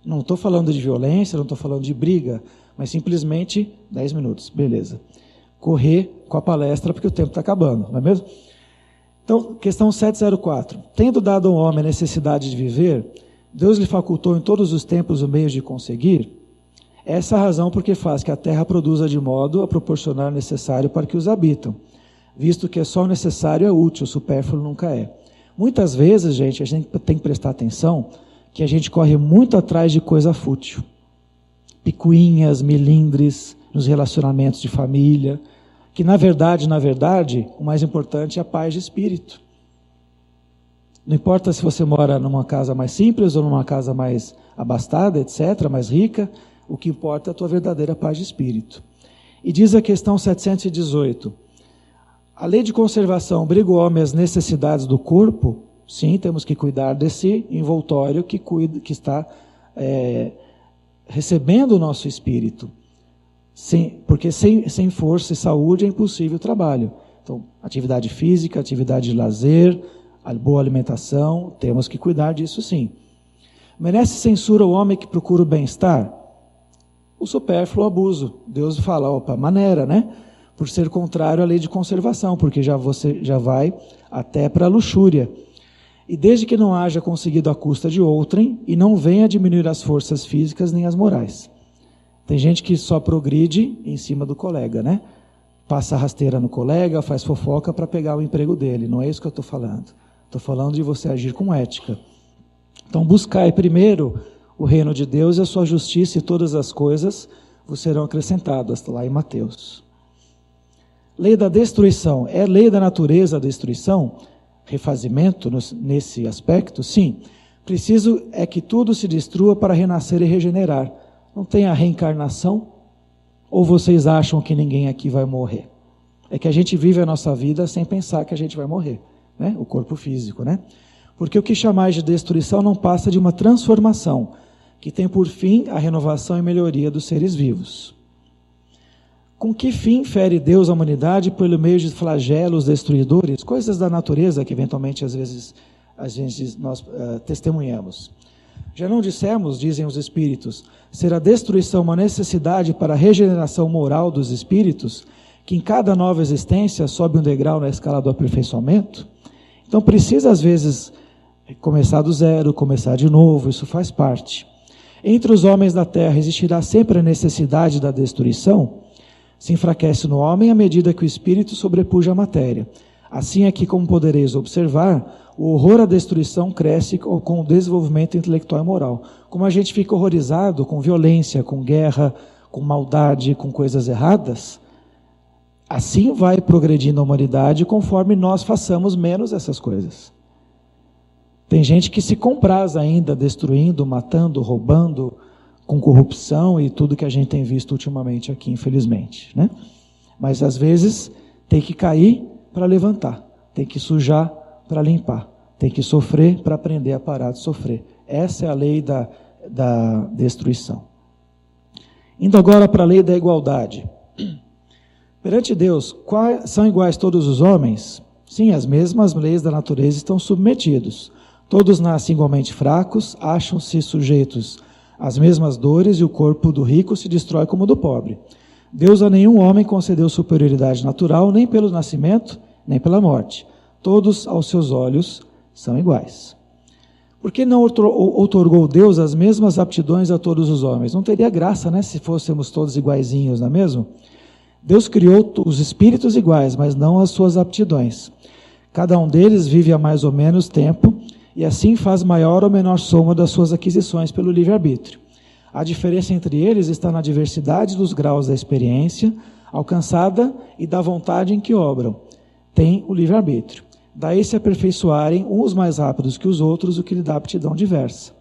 Não estou falando de violência, não estou falando de briga, mas simplesmente 10 minutos, beleza. Correr com a palestra porque o tempo está acabando, não é mesmo? Então, questão 704. Tendo dado ao homem a necessidade de viver, Deus lhe facultou em todos os tempos o meio de conseguir. Essa é a razão porque faz que a terra produza de modo a proporcionar o necessário para que os habitam, visto que só o necessário é útil, o supérfluo nunca é. Muitas vezes, gente, a gente tem que prestar atenção que a gente corre muito atrás de coisa fútil. Picuinhas, milindres, nos relacionamentos de família, que na verdade, o mais importante é a paz de espírito. Não importa se você mora numa casa mais simples ou numa casa mais abastada, etc., mais rica, o que importa é a tua verdadeira paz de espírito. E diz a questão 718, a lei de conservação obriga o homem às necessidades do corpo? Sim, temos que cuidar desse envoltório que está recebendo o nosso espírito. Sim, porque sem força e saúde é impossível o trabalho. Então, atividade física, atividade de lazer, a boa alimentação, temos que cuidar disso sim. Merece censura o homem que procura o bem-estar? O supérfluo abuso. Deus fala, opa, maneira, né? Por ser contrário à lei de conservação, porque você já vai até para a luxúria. E desde que não haja conseguido a custa de outrem, e não venha diminuir as forças físicas nem as morais. Tem gente que só progride em cima do colega, né? Passa rasteira no colega, faz fofoca para pegar o emprego dele. Não é isso que eu estou falando. Estou falando de você agir com ética. Então, buscai primeiro o reino de Deus e a sua justiça, e todas as coisas vos serão acrescentadas, lá em Mateus. Lei da destruição. É lei da natureza a destruição? Refazimento nesse aspecto? Sim. Preciso é que tudo se destrua para renascer e regenerar. Não tem a reencarnação? Ou vocês acham que ninguém aqui vai morrer? É que a gente vive a nossa vida sem pensar que a gente vai morrer, né? O corpo físico, né? Porque o que chamais de destruição não passa de uma transformação, que tem por fim a renovação e melhoria dos seres vivos. Com que fim fere Deus a humanidade pelo meio de flagelos destruidores, coisas da natureza que eventualmente às vezes nós testemunhamos? Já não dissemos, dizem os espíritos, ser a destruição uma necessidade para a regeneração moral dos espíritos, que em cada nova existência sobe um degrau na escala do aperfeiçoamento? Então precisa às vezes começar do zero, começar de novo, isso faz parte. Entre os homens da terra existirá sempre a necessidade da destruição? Se enfraquece no homem à medida que o espírito sobrepuja a matéria. Assim é que, como podereis observar, o horror à destruição cresce com o desenvolvimento intelectual e moral. Como a gente fica horrorizado com violência, com guerra, com maldade, com coisas erradas, assim vai progredindo a humanidade conforme nós façamos menos essas coisas. Tem gente que se compraz ainda destruindo, matando, roubando, com corrupção e tudo que a gente tem visto ultimamente aqui, infelizmente, né? Mas às vezes tem que cair para levantar, tem que sujar para limpar, tem que sofrer para aprender a parar de sofrer. Essa é a lei da destruição. Indo agora para a lei da igualdade. Perante Deus, são iguais todos os homens? Sim, as mesmas leis da natureza estão submetidos. Todos nascem igualmente fracos, acham-se sujeitos às mesmas dores e o corpo do rico se destrói como o do pobre. Deus a nenhum homem concedeu superioridade natural, nem pelo nascimento, nem pela morte. Todos, aos seus olhos, são iguais. Por que não outorgou Deus as mesmas aptidões a todos os homens? Não teria graça, né, se fôssemos todos iguaizinhos, não é mesmo? Deus criou os espíritos iguais, mas não as suas aptidões. Cada um deles vive há mais ou menos tempo, e assim faz maior ou menor soma das suas aquisições pelo livre-arbítrio. A diferença entre eles está na diversidade dos graus da experiência alcançada e da vontade em que obram. Tem o livre-arbítrio. Daí se aperfeiçoarem uns mais rápidos que os outros, o que lhe dá aptidão diversa.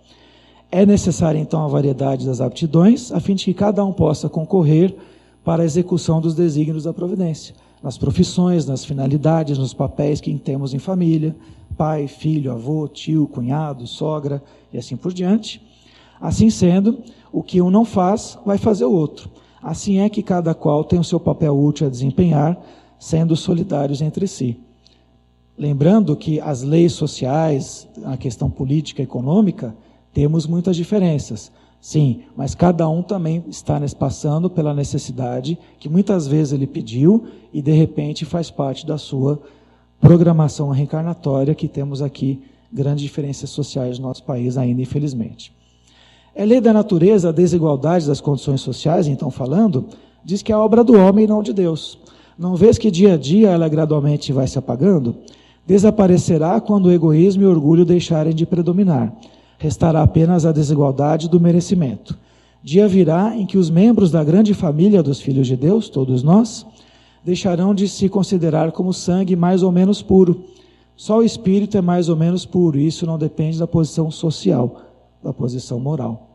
É necessária então a variedade das aptidões, a fim de que cada um possa concorrer para a execução dos desígnios da providência, nas profissões, nas finalidades, nos papéis que temos em família, pai, filho, avô, tio, cunhado, sogra e assim por diante. Assim sendo, o que um não faz, vai fazer o outro. Assim é que cada qual tem o seu papel útil a desempenhar, sendo solidários entre si. Lembrando que as leis sociais, a questão política e econômica, temos muitas diferenças. Sim, mas cada um também está passando pela necessidade que muitas vezes ele pediu e de repente faz parte da sua programação reencarnatória, que temos aqui grandes diferenças sociais no nosso país ainda, infelizmente. É lei da natureza a desigualdade das condições sociais, então falando, diz que é obra do homem e não de Deus. Não vês que dia a dia ela gradualmente vai se apagando? Desaparecerá quando o egoísmo e o orgulho deixarem de predominar. Restará apenas a desigualdade do merecimento. Dia virá em que os membros da grande família dos filhos de Deus, todos nós, deixarão de se considerar como sangue mais ou menos puro. Só o espírito é mais ou menos puro, e isso não depende da posição social, da posição moral.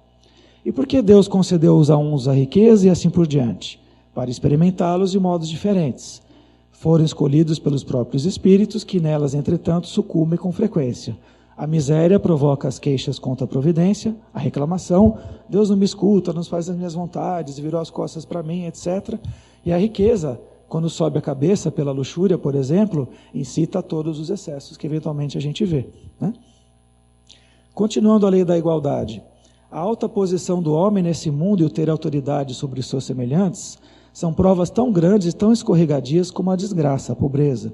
E por que Deus concedeu a uns a riqueza e assim por diante? Para experimentá-los de modos diferentes. Foram escolhidos pelos próprios espíritos, que nelas, entretanto, sucumbem com frequência. A miséria provoca as queixas contra a providência, a reclamação, Deus não me escuta, não faz as minhas vontades, virou as costas para mim, etc. E a riqueza, quando sobe a cabeça pela luxúria, por exemplo, incita a todos os excessos que eventualmente a gente vê, né? Continuando a lei da igualdade, a alta posição do homem nesse mundo e o ter autoridade sobre os seus semelhantes são provas tão grandes e tão escorregadias como a desgraça, a pobreza.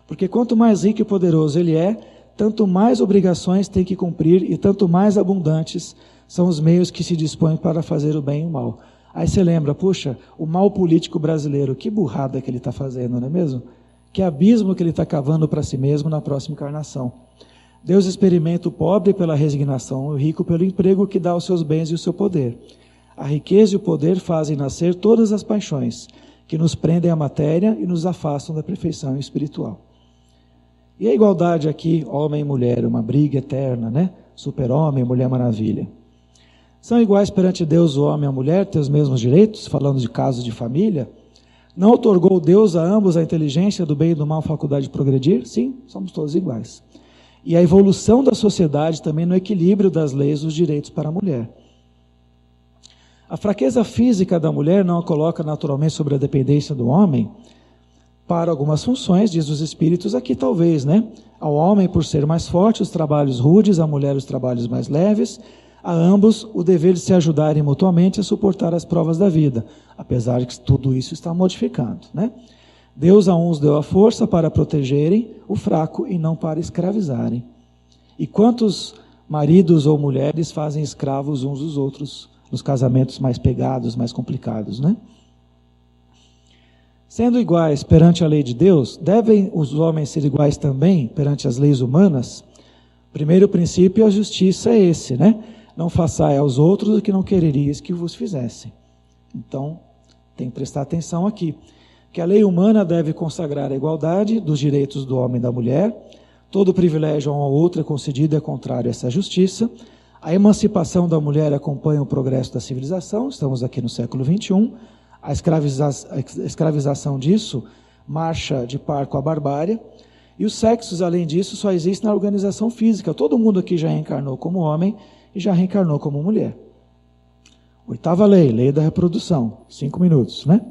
Porque quanto mais rico e poderoso ele é, tanto mais obrigações tem que cumprir e tanto mais abundantes são os meios que se dispõem para fazer o bem e o mal. Aí você lembra, puxa, o mal político brasileiro, que burrada que ele está fazendo, não é mesmo? Que abismo que ele está cavando para si mesmo na próxima encarnação. Deus experimenta o pobre pela resignação, o rico pelo emprego que dá os seus bens e o seu poder. A riqueza e o poder fazem nascer todas as paixões, que nos prendem à matéria e nos afastam da perfeição espiritual. E a igualdade aqui, homem e mulher, uma briga eterna, né? Super-homem, mulher maravilha. São iguais perante Deus o homem e a mulher, têm os mesmos direitos, falando de casos de família? Não outorgou Deus a ambos a inteligência do bem e do mal, a faculdade de progredir? Sim, somos todos iguais. E a evolução da sociedade também no equilíbrio das leis dos direitos para a mulher. A fraqueza física da mulher não a coloca naturalmente sobre a dependência do homem? Para algumas funções, diz os espíritos aqui talvez, né? Ao homem, por ser mais forte, os trabalhos rudes, à mulher os trabalhos mais leves, a ambos o dever de se ajudarem mutuamente a suportar as provas da vida, apesar de que tudo isso está modificando, né? Deus a uns deu a força para protegerem o fraco e não para escravizarem. E quantos maridos ou mulheres fazem escravos uns dos outros nos casamentos mais pegados, mais complicados, né? Sendo iguais perante a lei de Deus, devem os homens ser iguais também perante as leis humanas? O primeiro princípio da justiça é esse, né? Não façai aos outros o que não quererias que vos fizessem. Então, tem que prestar atenção aqui. Que a lei humana deve consagrar a igualdade dos direitos do homem e da mulher. Todo privilégio a um ao outro é concedido e é contrário a essa justiça. A emancipação da mulher acompanha o progresso da civilização. Estamos aqui no século XXI. A escravização disso marcha de par com a barbárie. E os sexos, além disso, só existem na organização física. Todo mundo aqui já reencarnou como homem e já reencarnou como mulher. Oitava lei, lei da reprodução. 5 minutos, né?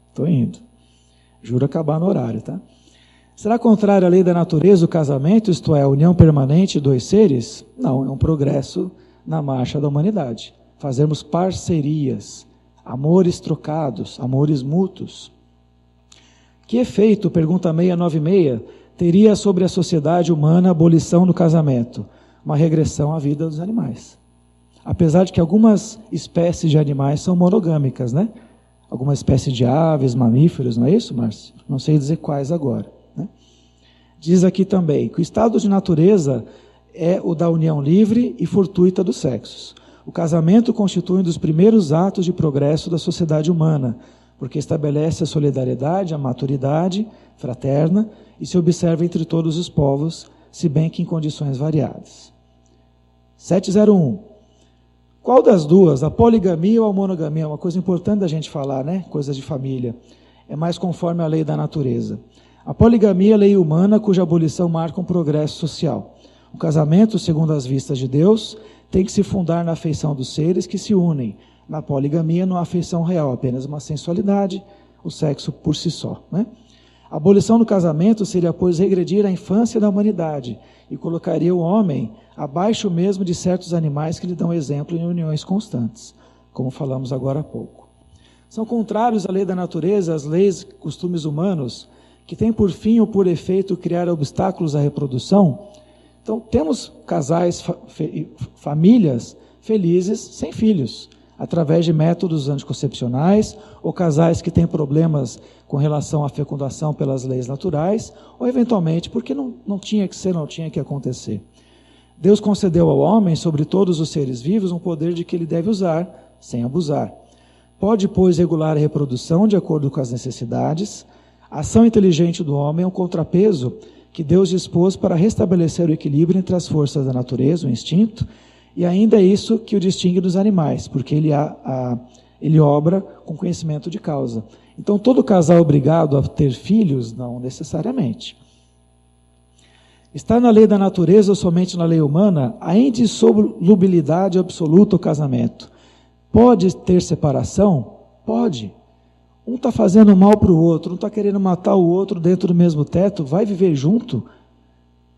Estou indo. Juro acabar no horário, tá? Será contrário à lei da natureza o casamento, isto é, a união permanente de dois seres? Não, é um progresso na marcha da humanidade. Fazermos parcerias, amores trocados, amores mútuos. Que efeito, pergunta 696, teria sobre a sociedade humana a abolição do casamento? Uma regressão à vida dos animais. Apesar de que algumas espécies de animais são monogâmicas, né? Alguma espécie de aves, mamíferos, não é isso, Márcio? Não sei dizer quais agora, né? Diz aqui também que o estado de natureza é o da união livre e fortuita dos sexos. O casamento constitui um dos primeiros atos de progresso da sociedade humana, porque estabelece a solidariedade, a maturidade fraterna e se observa entre todos os povos, se bem que em condições variadas. 701. Qual das duas, a poligamia ou a monogamia? É uma coisa importante da gente falar, né? Coisas de família. É mais conforme a lei da natureza. A poligamia é a lei humana cuja abolição marca um progresso social. O casamento, segundo as vistas de Deus, tem que se fundar na afeição dos seres que se unem. Na poligamia não há afeição real, apenas uma sensualidade, o sexo por si só, né? A abolição do casamento seria, pois, regredir à infância da humanidade e colocaria o homem abaixo mesmo de certos animais que lhe dão exemplo em uniões constantes, como falamos agora há pouco. São contrários à lei da natureza, às leis e costumes humanos, que têm por fim ou por efeito criar obstáculos à reprodução. Então, temos casais, famílias felizes sem filhos, através de métodos anticoncepcionais, ou casais que têm problemas com relação à fecundação pelas leis naturais, ou eventualmente porque não tinha que ser, não tinha que acontecer. Deus concedeu ao homem, sobre todos os seres vivos, um poder de que ele deve usar, sem abusar. Pode, pois, regular a reprodução de acordo com as necessidades. A ação inteligente do homem é um contrapeso que Deus dispôs para restabelecer o equilíbrio entre as forças da natureza, o instinto, e ainda é isso que o distingue dos animais, porque ele obra com conhecimento de causa. Então, todo casal obrigado a ter filhos? Não necessariamente. Está na lei da natureza ou somente na lei humana a indissolubilidade absoluta do casamento. Pode ter separação? Pode. Um está fazendo mal para o outro, um está querendo matar o outro dentro do mesmo teto, vai viver junto?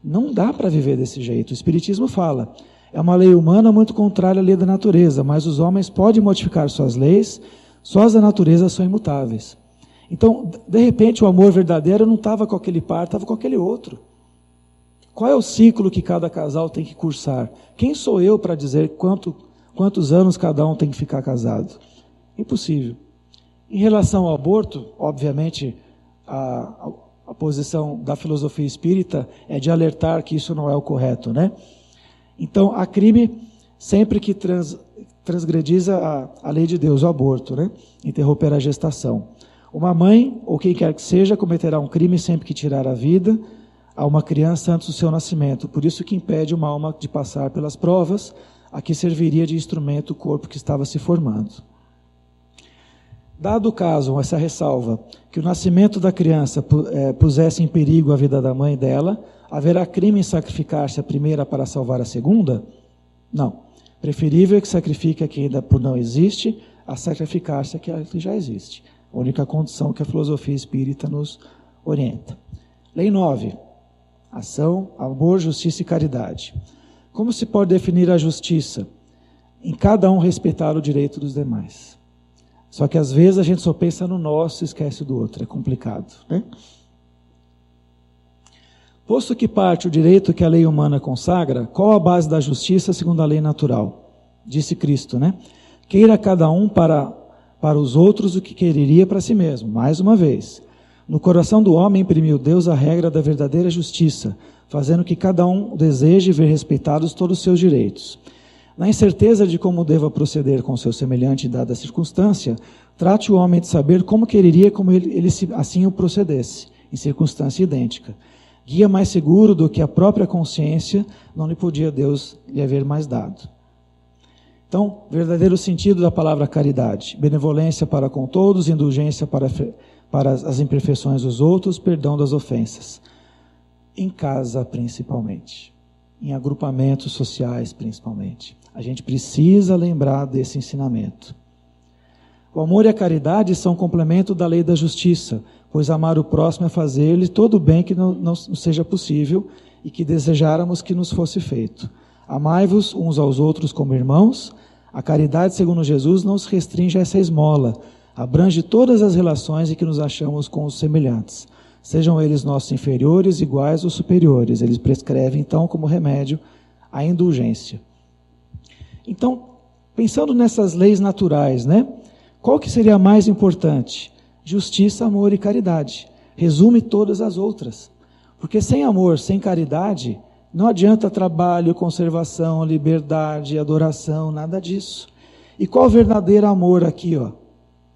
Não dá para viver desse jeito. O Espiritismo fala, é uma lei humana muito contrária à lei da natureza, mas os homens podem modificar suas leis, só as da natureza são imutáveis. Então, de repente, o amor verdadeiro não estava com aquele par, estava com aquele outro. Qual é o ciclo que cada casal tem que cursar? Quem sou eu para dizer quantos anos cada um tem que ficar casado? Impossível. Em relação ao aborto, obviamente, a posição da filosofia espírita é de alertar que isso não é o correto, né? Então, há crime sempre que transgrediza a lei de Deus, o aborto, né? Interromper a gestação. Uma mãe, ou quem quer que seja, cometerá um crime sempre que tirar a vida a uma criança antes do seu nascimento. Por isso que impede uma alma de passar pelas provas, a que serviria de instrumento o corpo que estava se formando. Dado o caso, essa ressalva, que o nascimento da criança pusesse em perigo a vida da mãe dela, haverá crime em sacrificar-se a primeira para salvar a segunda? Não. Preferível que sacrifique a que ainda não existe, a sacrificar-se que já existe. A única condição que a filosofia espírita nos orienta. Lei 9. Ação, amor, justiça e caridade. Como se pode definir a justiça? Em cada um respeitar o direito dos demais. Só que às vezes a gente só pensa no nosso e esquece do outro. É complicado, né? Posto que parte o direito que a lei humana consagra, qual a base da justiça segundo a lei natural? Disse Cristo, né? Queira cada um para os outros o que quereria para si mesmo. Mais uma vez, no coração do homem imprimiu Deus a regra da verdadeira justiça, fazendo que cada um deseje ver respeitados todos os seus direitos. Na incerteza de como deva proceder com seu semelhante dada a circunstância, trate o homem de saber como quereria como ele assim o procedesse, em circunstância idêntica. Guia mais seguro do que a própria consciência, não lhe podia Deus lhe haver mais dado. Então, verdadeiro sentido da palavra caridade: benevolência para com todos, indulgência para as imperfeições dos outros, perdão das ofensas. Em casa, principalmente. Em agrupamentos sociais, principalmente. A gente precisa lembrar desse ensinamento. O amor e a caridade são complemento da lei da justiça, pois amar o próximo é fazer-lhe todo o bem que não seja possível e que desejáramos que nos fosse feito. Amai-vos uns aos outros como irmãos. A caridade, segundo Jesus, não se restringe a essa esmola, abrange todas as relações em que nos achamos com os semelhantes. Sejam eles nossos inferiores, iguais ou superiores. Eles prescrevem, então, como remédio, a indulgência. Então, pensando nessas leis naturais, né? Qual que seria a mais importante? Justiça, amor e caridade. Resume todas as outras. Porque sem amor, sem caridade, não adianta trabalho, conservação, liberdade, adoração, nada disso. E qual o verdadeiro amor aqui, ó?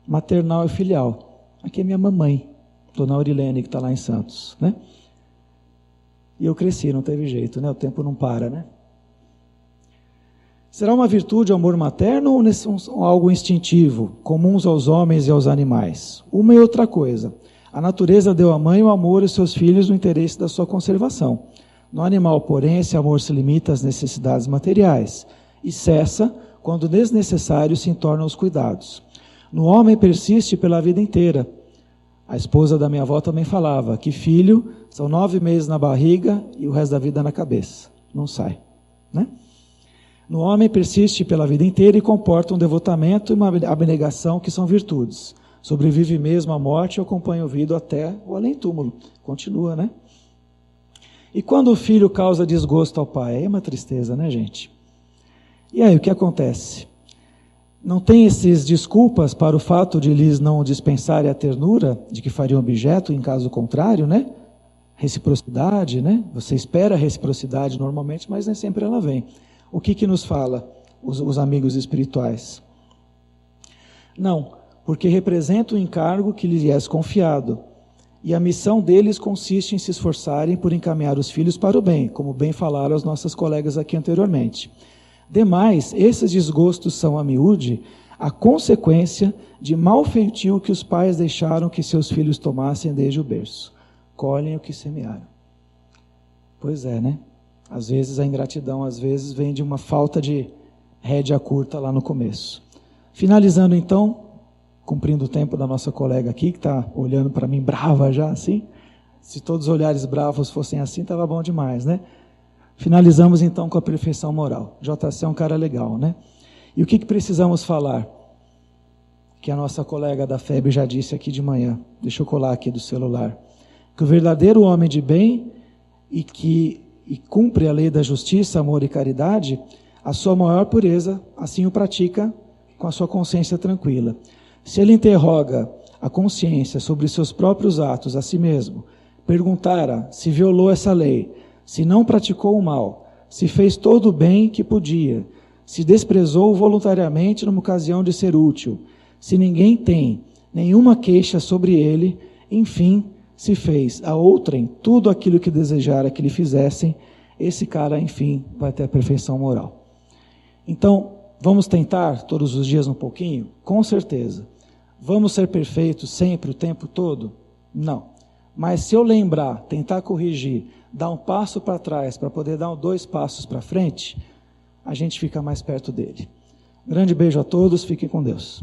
Maternal e filial. Aqui é minha mamãe, Dona Aurilene, que está lá em Santos, né? E eu cresci, não teve jeito, né? O tempo não para, né? Será uma virtude o amor materno ou algo instintivo, comuns aos homens e aos animais? Uma e outra coisa. A natureza deu à mãe o amor e seus filhos no interesse da sua conservação. No animal, porém, esse amor se limita às necessidades materiais e cessa quando desnecessários se tornam os cuidados. No homem persiste pela vida inteira. A esposa da minha avó também falava que filho são 9 meses na barriga e o resto da vida na cabeça. Não sai, né? No homem persiste pela vida inteira e comporta um devotamento e uma abnegação que são virtudes. Sobrevive mesmo à morte e acompanha o vida até o além-túmulo. Continua, né? E quando o filho causa desgosto ao pai? É uma tristeza, né, gente? E aí, o que acontece? Não tem esses desculpas para o fato de lhes não dispensarem a ternura de que fariam objeto em caso contrário, né? Reciprocidade, né? Você espera a reciprocidade normalmente, mas nem sempre ela vem. O que nos fala os amigos espirituais? Não, porque representa o encargo que lhes é confiado. E a missão deles consiste em se esforçarem por encaminhar os filhos para o bem, como bem falaram as nossas colegas aqui anteriormente. Demais, esses desgostos são, a miúde, a consequência de mau feitio que os pais deixaram que seus filhos tomassem desde o berço. Colhem o que semearam. Pois é, né? Às vezes a ingratidão, vem de uma falta de rédea curta lá no começo. Finalizando então, cumprindo o tempo da nossa colega aqui, que está olhando para mim brava já, assim. Se todos os olhares bravos fossem assim, estava bom demais, né? Finalizamos então com a perfeição moral. JC é um cara legal, né? E o que precisamos falar? Que a nossa colega da FEB já disse aqui de manhã. Deixa eu colar aqui do celular. Que o verdadeiro homem de bem e cumpre a lei da justiça, amor e caridade, a sua maior pureza, assim o pratica com a sua consciência tranquila. Se ele interroga a consciência sobre seus próprios atos a si mesmo, perguntara se violou essa lei, se não praticou o mal, se fez todo o bem que podia, se desprezou voluntariamente numa ocasião de ser útil, se ninguém tem nenhuma queixa sobre ele, enfim, se fez a outrem tudo aquilo que desejara que lhe fizessem, esse cara, enfim, vai ter a perfeição moral. Então, vamos tentar todos os dias um pouquinho? Com certeza. Vamos ser perfeitos sempre, o tempo todo? Não. Mas se eu lembrar, tentar corrigir, dar um passo para trás para poder dar 2 passos para frente, a gente fica mais perto dele. Grande beijo a todos, fiquem com Deus.